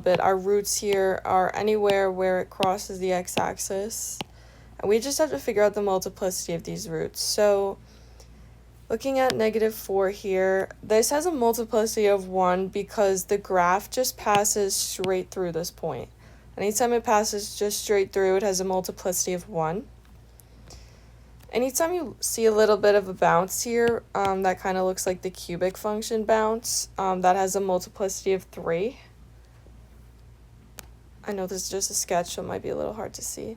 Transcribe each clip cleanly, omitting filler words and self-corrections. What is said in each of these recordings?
bit. Our roots here are anywhere where it crosses the x-axis. And we just have to figure out the multiplicity of these roots. So looking at -4 here, this has a multiplicity of 1 because the graph just passes straight through this point. Anytime it passes just straight through, it has a multiplicity of 1. Anytime you see a little bit of a bounce here, that kind of looks like the cubic function bounce, that has a multiplicity of 3. I know this is just a sketch, so it might be a little hard to see.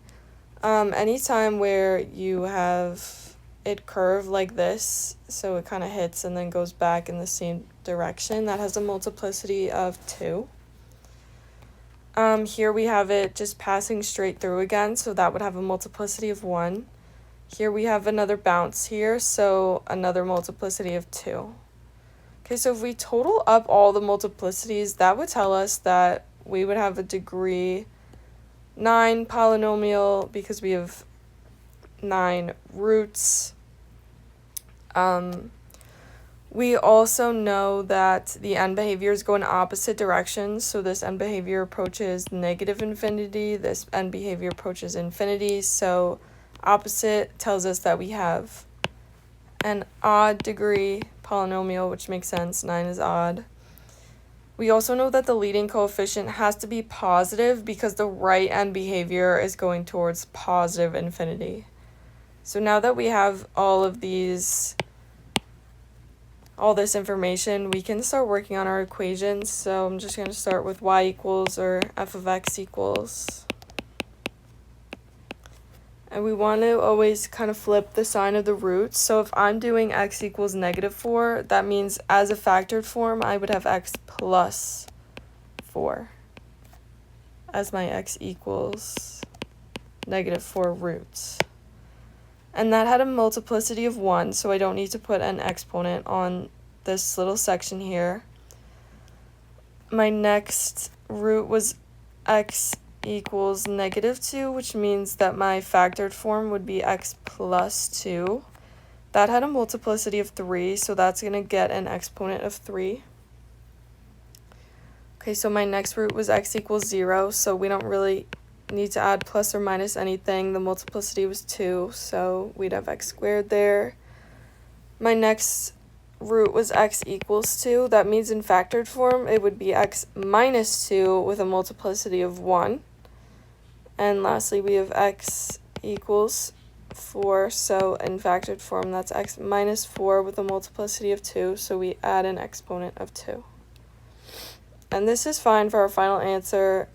Anytime where you have it curve like this, so it kind of hits and then goes back in the same direction, that has a multiplicity of 2. Here we have it just passing straight through again, so that would have a multiplicity of 1. Here we have another bounce here, so another multiplicity of 2. Okay, so if we total up all the multiplicities, that would tell us that we would have a degree 9 polynomial because we have 9 roots. We also know that the end behaviors go in opposite directions, so this end behavior approaches negative infinity, this end behavior approaches infinity, so opposite tells us that we have an odd degree polynomial, which makes sense, 9 is odd. We also know that the leading coefficient has to be positive because the right end behavior is going towards positive infinity. So now that we have all this information, we can start working on our equations. So I'm just going to start with y equals or f of x equals. And we want to always kind of flip the sign of the roots. So if I'm doing x equals -4, that means as a factored form, I would have x plus 4 as my x equals -4 roots. And that had a multiplicity of 1, so I don't need to put an exponent on this little section here. My next root was x equals -2, which means that my factored form would be x plus 2. That had a multiplicity of 3, so that's going to get an exponent of 3. Okay, so my next root was x equals 0, so we don't really need to add plus or minus anything. The multiplicity was 2, so we'd have x squared there. My next root was x equals 2. That means in factored form, it would be x minus 2 with a multiplicity of 1. And lastly, we have x equals 4, so in factored form, that's x minus 4 with a multiplicity of 2, so we add an exponent of 2. And this is fine for our final answer.